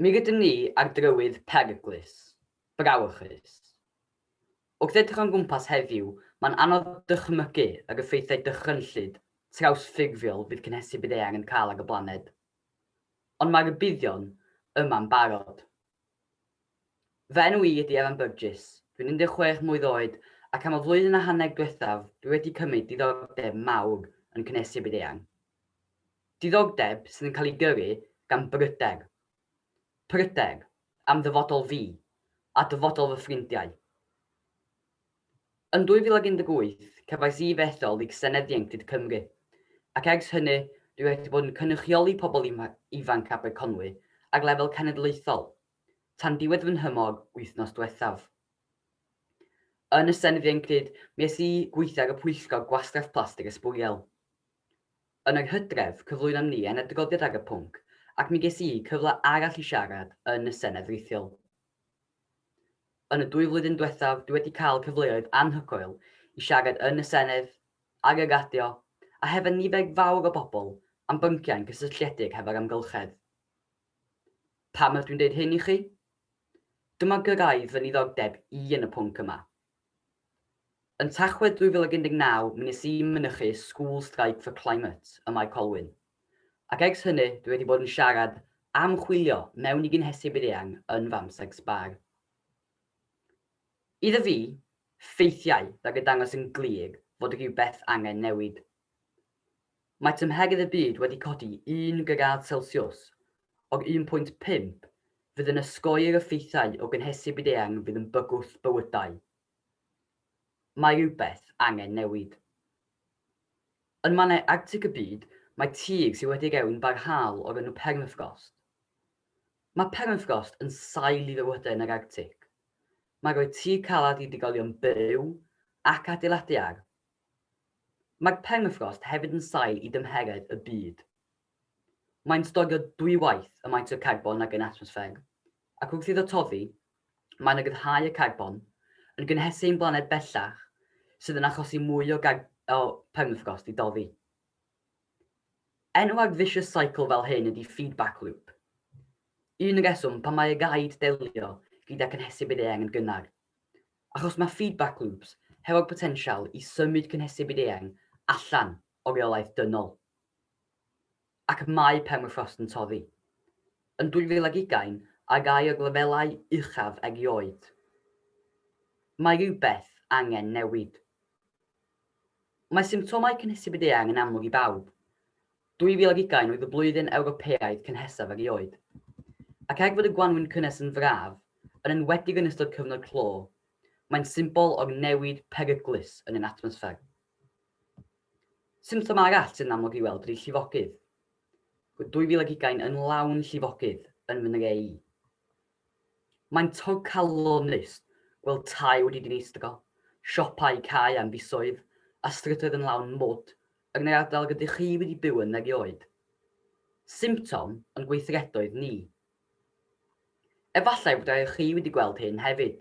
Mi gyda ni ar drywydd peryglus, brawychus. Wrth edrych o'n gwmpas heddiw, mae'n anodd dychmygu yr effeithiau dychrynllyd trawsffurfiol fydd cynhesu bydd eang yn cael ar y blaned. Ond mae'r buddion yma'n barod. Fy enw I ydy Evan Burgess. Dwi'n 16 mlwydd oed ac am y flwyddyn a hanner diwethaf dwi wedi cymryd diddordeb mawr yn cynhesu bydd eang. Diddordeb sydd yn cael ei gyrru gan bryder. Pryder am ddyfodol fi a dyfodol fy ffrindiau. Yn 2018, cefais I fethol i Senedd Ieuenctid Cymru, ac ers hynny dwi wedi bod yn cynrychioli pobl ifanc Sir Conwy ar lefel cenedlaethol, tan diwedd fy nhymor wythnos diwethaf. Yn y Senedd Ieuenctid, mi es I gweithio ar y pwyllgor gwastraff plastig ysbwyol. Yn yr Hydref, cyflwynom ni yn adroddiad ar y pwnc, ac mi ges I cyfle arall i siarad yn y Senedd Riithiol. Yn y 2 flwyddyn diwethaf, dwi wedi cael cyfleoedd anhygoel i siarad yn y Senedd, ar y radio, a hefo nifer fawr o bobl am bynciau'n gysylltiedig hefo'r amgylchedd. Pam ydw i'n dweud hyn I chi? Dyma gyrraedd fy niddordeb I yn y pwnc yma. Yn Tachwedd 2019, mi nes I mynychu School Strike for Climate ym Mae Colwyn, ac ers hynny dwi wedi bod yn siarad am chwilio mewn I gynhesu bydd eang yn famseg sbar. Iddo fi, ffeithiau rhaid y dangos yn glir fod rhywbeth angen newid. Mae tymheredd y byd wedi codi 1 gradd Celsius o'r 1.5 fydd yn ysgoi'r effeithiau o gynhesu bydd eang fydd yn bygwth bywydau. Mae rhywbeth angen newid. Yn mannau Arctic y byd, mae tir sydd wedi rewyn barhaol o'r enw permafrost. Mae permafrost yn sail I fywydau yn yr Arctic. Mae rhoi tir calad I digolion byw ac adeiladu ar. Mae'r permafrost hefyd yn sail I dymheredd y byd. Mae'n stogio dwywaith y maint o carbon ag yn atmosffer, ac wrth iddo toddi, mae'n ryddhau y carbon yn gynhesu ein blaned bellach sydd yn achosi mwy o permafrost I doddi. Enw ar vicious cycle fel hyn ydy feedback loop. Un reswm pan mae y gaid delio gyda cynhesu bydd eang yn gynnar, achos mae feedback loops hefo'r potensial I symud cynhesu bydd eang allan o reolaeth dynol. Ac mae permafrost yn toddi. Yn 2020, a gai o lefelau uchaf erioed. Mae rhywbeth angen newid. Mae symptomau cynhesu bydd eang yn amlwg I bawb. 2020 oedd y blwyddyn Ewropeaidd cynhesaf erioed. Ac er fod y gwanwyn cynnes yn fraf, yn enwedig yn ystod cyfnod clo, mae'n symbol o'r newid peryglus yn ein atmosffer. Symptom arall sy'n amlwg I weld ydy llifogydd. Roedd 2020 yn lawn llifogydd yn fy nrei. Mae'n torcalonus gweld tai wedi dinistro, siopau cae am fisoedd, a strydoedd yn lawn mwd, ac yn yr ardal rydych chi wedi byw yn erioed. Symptom yn gweithredoedd ni. Efallai bod chi wedi gweld hyn hefyd,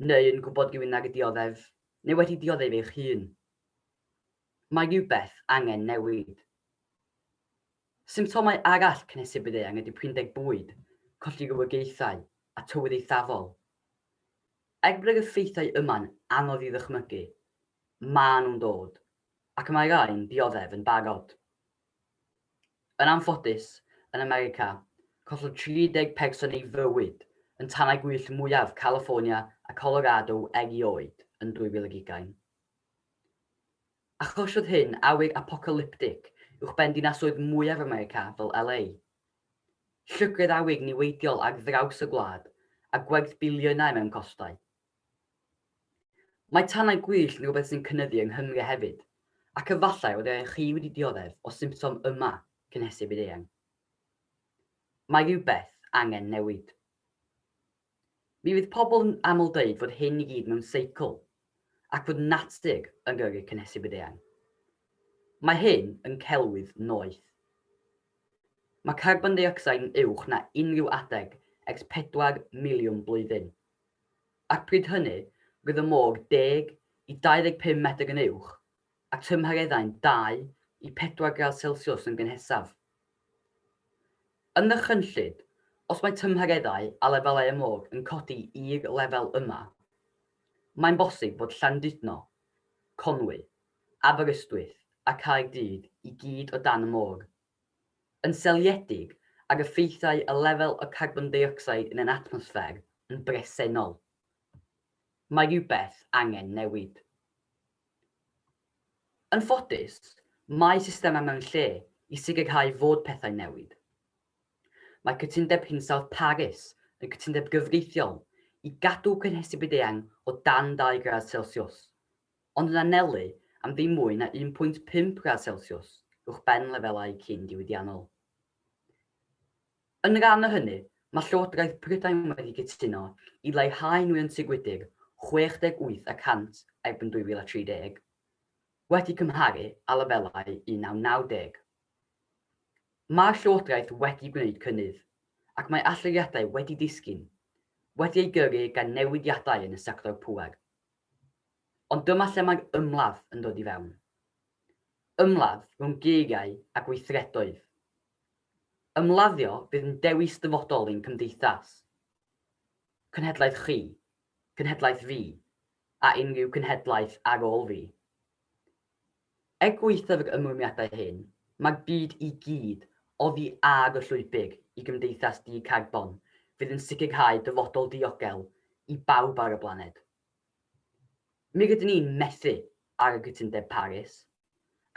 neu yn gwybod rhywun ar y dioddef, neu wedi dioddef eich hun. Mae rhywbeth angen newid. Symptomau arall cynhesu bydd eang ydy prindeg bwyd, colli rywogaethau a tywydd eithafol. Er bod yr effeithiau yma'n anodd I ddychmygu, maen nhw'n dod, ac mae rhain dioddef yn barod. Yn anffodus, yn America, collodd 30 person ei fywyd yn tanau gwyllt mwyaf California a Colorado erioed yn 2020. Achosiodd hyn awyr apocalyptic uwch ben dinasoedd mwyaf America fel LA. Llygredd awyr niweidiol ar draws y gwlad a gwerth biliynau mewn costau. Mae tanau gwyllt yn rhywbeth sy'n cynyddu yng Nghymru hefyd, ac efallai oedd chi wedi dioddef o symptom yma cynhesu bydd eang. Mae rhywbeth angen newid. Mi fydd pobl yn aml dweud fod hyn I gyd mewn seicl, ac fod natur yn gyrru cynhesu bydd eang. Mae hyn yn celwydd noeth. Mae carbon dioxide yn uwch na unrhyw adeg ers 4 miliwn blwyddyn. Ac pryd hynny, roedd y môr 10 I 25 metr yn uwch, ac tymhereddau'n 2 I 4 gradd Celsius yn gynhesaf. Yn ddychrynllyd, Os mae tymhereddau a lefelau y môr yn codi i'r lefel yma, mae'n bosib bod Llandudno, Conwy, Aberystwyth a Caerdydd i gyd o dan y môr, yn seiliedig ar effeithiau y lefel o carbon dioxide yn yr atmosffer yn bresennol. Mae rhywbeth angen newid. Yn ffodus, mae systemau mewn lle i sicrhau fod pethau'n newid. Mae cytundeb hinsawdd Paris yn cytundeb gyfreithiol i gadw cynhesu byd-eang o dan 2 gradd Celsius, ond yn anelu am ddim mwy na 1.5 gradd Celsius uwch ben lefelau cyn-diwydiannol. Yn rhan o hynny, mae Llywodraeth Prydain wedi cytuno i leihau nwyon gwydyr 68% erbyn 2030, wedi cymharu â lefelau 1990. Mae'r Llywodraeth wedi gwneud cynnydd, ac mae allyriadau wedi disgyn, wedi ei gyrru gan newidiadau yn y sector pŵer. Ond dyma lle mae'r ymladd yn dod i fewn. Ymladd rhwng geiriau a gweithredoedd. Ymladdio bydd yn dewis dyfodol i'n cymdeithas. Cenhedlaeth chi, cenhedlaeth fi, a unrhyw cenhedlaeth ar ôl fi. Gweithio'r ymwymiadau hyn, mae'r byd i gyd oddi ag y llwybr i gymdeithas di-carbon fydd yn sicrhau dyfodol diogel i bawb ar y blaned. Mi rydyn ni'n methu ar y cytundeb Paris,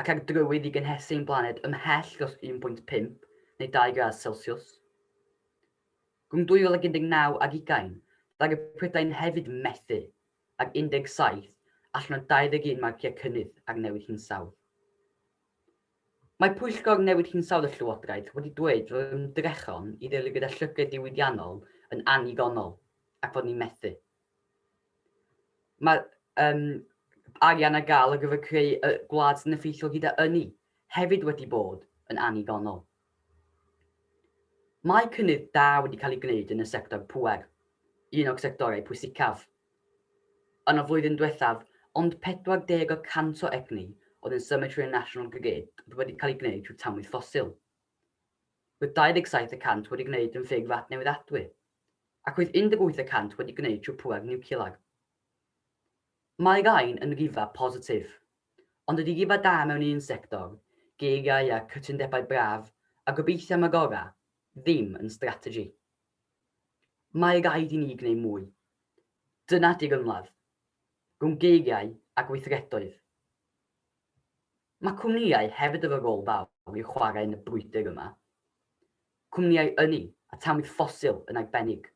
ac ar drywydd i gynhesu'n blaned ymhell dros 1.5 neu 2 gradd Celsius. Rhwng 2019 ac 20, daeth y Prydain hefyd methu, ac 17 allan o 21 marciau cynnydd ar newid hinsawdd. Mae Pwyllgor Newid Hinsawdd y Llywodraeth wedi dweud fod ymdrechon i ddilyn gyda llygad diwydiannol yn annigonol ac fod ni'n methu. Mae arian ar gael ar gyfer creu y gwlad sy'n effeithiol gyda ynni hefyd wedi bod yn annigonol. Mae cynnydd da wedi cael ei gwneud yn y sector pŵer, un o'r sectorau pwysicaf. Yn y flwyddyn diwethaf, ond 40% o egni oedd yn symud trwy'r National Grid wedi cael ei gwneud trwy tamwydd ffosil. Roedd 27% wedi gwneud yn ffurf adnewyddadwy, ac roedd 18% wedi gwneud trwy pŵer niwclear. Mae rain yn rifa positif, ond ydy rifa da mewn un sector, geiriau a cytundebau braf, a gobeithio am y gorau, ddim yn strategi. Mae raid i ni gwneud mwy. Dyna di'r ymladd, rhwng geiriau a gweithredoedd. Mae cwmnïau hefyd efo rôl fawr i'w chwarae yn y brwydr yma. Cwmnïau ynni a tamwydd ffosil yn arbennig.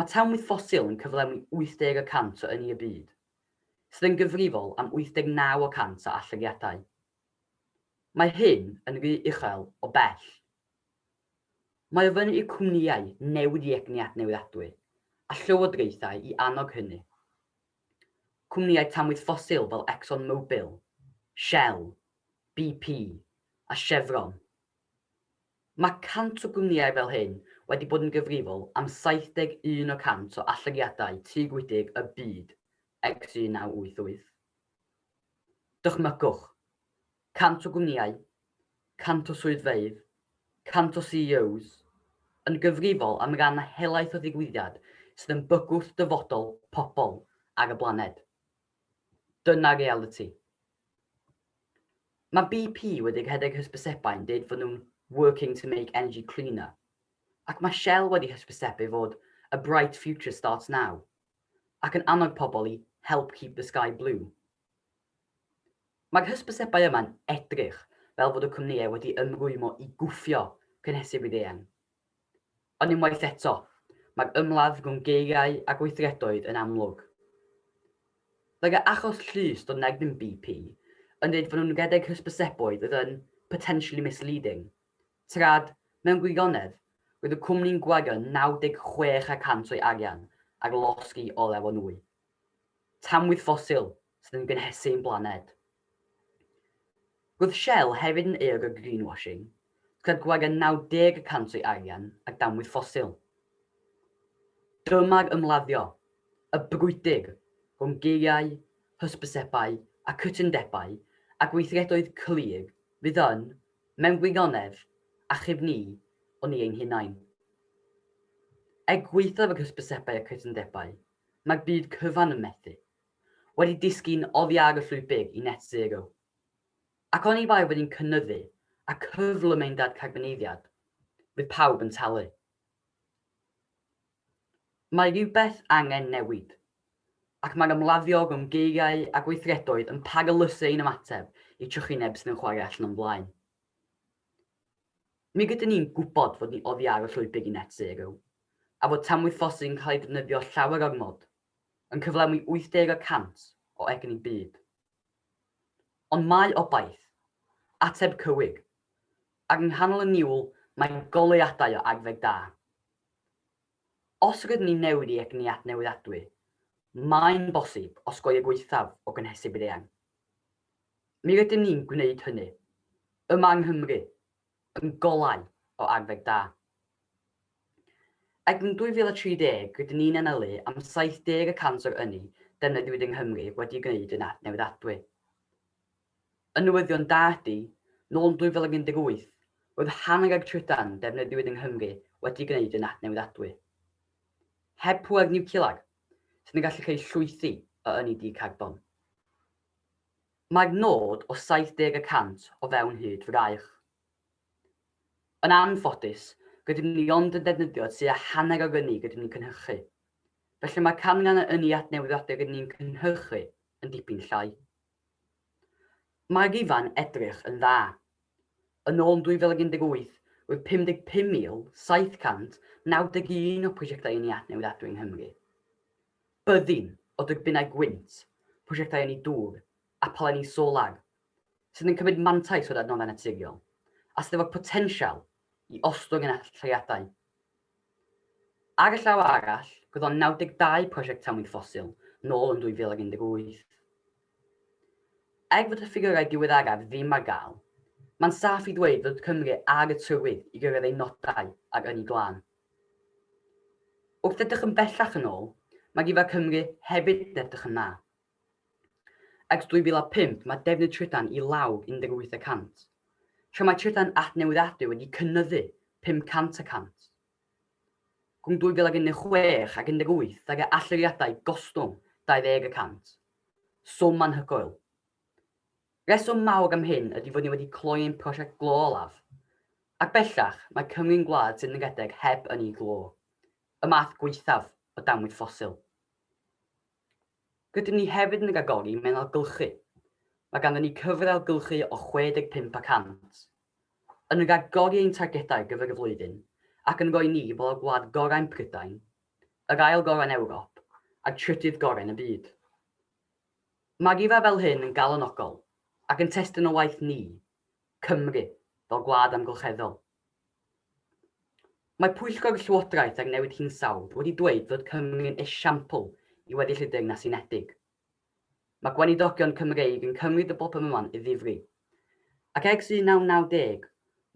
Mae tamwydd ffosil yn cyflawni 80% o ynni y byd, sydd yn gyfrifol am 89% o allyriadau. Mae hyn yn rhy uchel o bell. Mae o fyny i'r cwmnïau newid i egni adnewyddadwy a llywodraethau i annog hynny. Cwmnïau tamwydd ffosil fel ExxonMobil, Shell, BP a Chevron. Mae 100 o gwmnïau fel hyn wedi bod yn gyfrifol am 71% o allyriadau tŷ gwydyr y byd ers 1988. Dychmygwch, 100 o gwmnïau, 100 o swyddfeydd, 100 o CEOs yn gyfrifol am ran helaeth o ddigwyddiad sydd yn bygwth dyfodol pobl ar y blaned. Dyna reality. Mae BP wedi rhedeg hysbysebu'n dweud fod nhw'n working to make energy cleaner, ac mae Shell wedi hysbysebu fod a bright future starts now, ac yn annog pobl i help keep the sky blue. Mae'r hysbysebau yma'n edrych fel fod y cwmnïau wedi ymrwymo i gwffio cynhesu byd-eang. Ond unwaith eto, mae'r ymladd rhwng geiriau a gweithredoedd yn amlwg. Roedd y achos llys dod yn erbyn BP yn dweud fod nhw'n rhedeg hysbysebwydd oedd yn potentially misleading. Trad, mewn gwirionedd, roedd y cwmni'n gwario 96% o'i arian ar losgi olew o nwy. Tamwydd ffosil sydd yn gynhesu'n blaned. Roedd Shell hefyd yn eir o greenwashing, gyda'n gwario 90% o'i arian ar damwydd ffosil. Dyma'r ymladdio, y brwydr rhwng geiriau, hysbysebau a cytundebau a gweithredoedd clir fydd yn, mewn gwirionedd, achub ni o ni ein hunain. Gweithio efo hysbysebau a cytundebau, mae'r byd cyfan yn methu, wedi disgyn oddi ar y llwybr i net zero. Ac oni bai wedi'n cynyddu a cyflym ein dadcarboneiddiad, bydd pawb yn talu. Mae rhywbeth angen newid, ac mae'r ymladdio rhwng geiriau a gweithredoedd yn paralysu ein ymateb i trychineb sydd yn chwarae allan o'n blaen. Mi gyda ni'n gwybod fod ni oddi ar y llwybr i net zero, a fod tamwydd ffosil yn cael ei defnyddio llawer ormod, yn cyflawni 80% o egni byd. Ond mae obaith, ateb cywir, ac yng nghanol y niwl mae goleuadau o agfeg da. Os rydyn ni'n newid i egni adnewyddadwy, mae'n bosib osgoi y gweithaf o gynhesib i'r eang. Mi rydyn ni'n gwneud hynny, yma yng Nghymru, yn golau o agfeg da. Ac yn 2030, rydyn ni'n anelu am 70% o'r ynni defnyddiwyd yng Nghymru wedi gwneud yn adnewyddadwy. Y newyddion da ydy, nôl yn 2018, roedd hanner ag trydan defnyddiwyd yng Nghymru wedi gwneud yn adnewyddadwy. Heb pŵer niwclear, sydd yn gallu creu llwythi o ynni di-carbon. Mae'r nod o 70% o fewn hyd fraich. Yn anffodus, rydym ni ond yn defnyddio tua hanner o'r ynni rydym ni'n cynhyrchu. Felly mae canran y ynni adnewyddadwy rydym ni'n cynhyrchu yn dipyn llai. Mae'r rifan edrych yn dda. Yn ôl 2018, roedd 55,791 o prosiectau ynni adnewyddadwy yng Nghymru. Byddin o dyrbynau gwynt, prosiectau ynni dŵr a palenni solar, sydd yn cymryd mantais o'r adnoddau naturiol, a sydd efo potensial i ostwng yn allyriadau. Ar y llaw arall, roedd o'n 92 prosiect tamwydd ffosil nôl yn 2018. Fod y ffigurau diweddaraf ddim ar gael, mae'n saff i ddweud fod Cymru ar y trywydd i gyrraedd ei nodau ag ynni glân. Wrth edrych yn bellach yn ôl, mae rhifau Cymru hefyd edrych yn dda. Ers 2005, mae defnydd trydan i lawr 18%. Tra mae trydan adnewyddadwy wedi cynyddu 500%. Rhwng 2016 ac 2018, dag allyriadau gostwng 20%. Swm anhygoel. Reswm mawr am hyn ydy fod ni wedi cloi ein prosiect glo olaf. Ac bellach, mae Cymru'n gwlad sydd yn redeg heb ynni glo. Y math gweithaf o damwaith ffosil. Rydym ni hefyd yn rhagori mewn algylchu. Mae ganddyn ni cyfralgylchu o 65%. Yn rhagori ein targedau gyfer y flwyddyn, ac yn rhoi ni fel y gwlad gorau'n Prydain, yr ail gorau'n Ewrop, a'r trydydd gorau'n y byd. Mae rhifau fel hyn yn galonogol, ac yn testyn o waith ni, Cymru, fel gwlad amgylcheddol. Mae Pwyllgor Llywodraeth ar newid hinsawdd wedi dweud fod Cymru'n esiampl i weddill y Deyrnas Unedig. Mae gweinidogion Cymreig yn cymryd y bobl yma i ddifri, ac ers 1990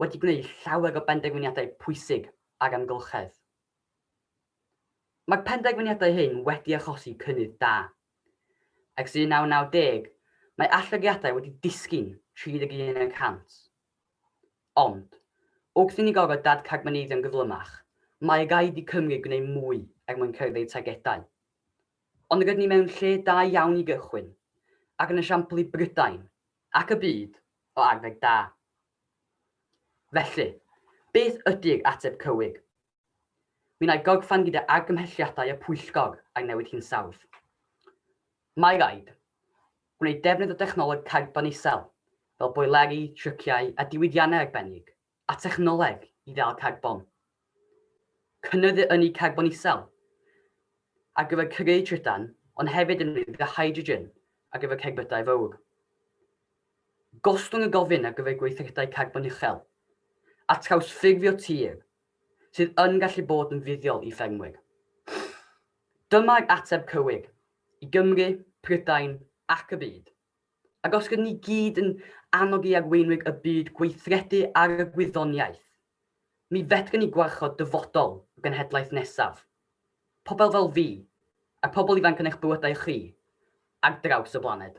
wedi gwneud llawer o benderfyniadau pwysig ar amgylchedd. Mae'r penderfyniadau hyn wedi achosi cynnydd da. Ers 1990, mae allyriadau wedi disgyn 31%. Ond, wrth i ni gorfod dadcarboneiddio gyflymach, mae rhaid i Cymru gwneud mwy mwyn cyrraedd targedau. Ond rydyn ni mewn lle da iawn i gychwyn, ac yn esiampl i Brydain ac y byd o agfeg da. Felly, beth ydy'r ateb cywir? Mi wna i gorffan gyda argymhelliadau y Pwyllgor ar newid hinsawdd. Mae raid gwneud defnydd o dechnoleg carbon isel, fel boileri, tryciau a diwydiannau arbennig, a technoleg i ddal carbon. Cynyddu ynni carbon isel, ar gyfer creu trydan, ond hefyd yn rhywbeth hydrogen ar gyfer cerbydau fawr. Gostwng y gofyn ar gyfer gweithredau carbon uchel, a trawsffurfio tir, sydd yn gallu bod yn fuddiol i ffermwyr. Dyma'r ateb cywir i Gymru, Prydain ac y byd. Ac os gyda ni gyd yn annog i arweinwyr y byd gweithredu ar y gwyddoniaeth, mi fedrwn ni gwarchod dyfodol o genhedlaeth nesaf. Pobl fel fi, a pobl ifanc yn eich bywydau chi, ar draws y blaned.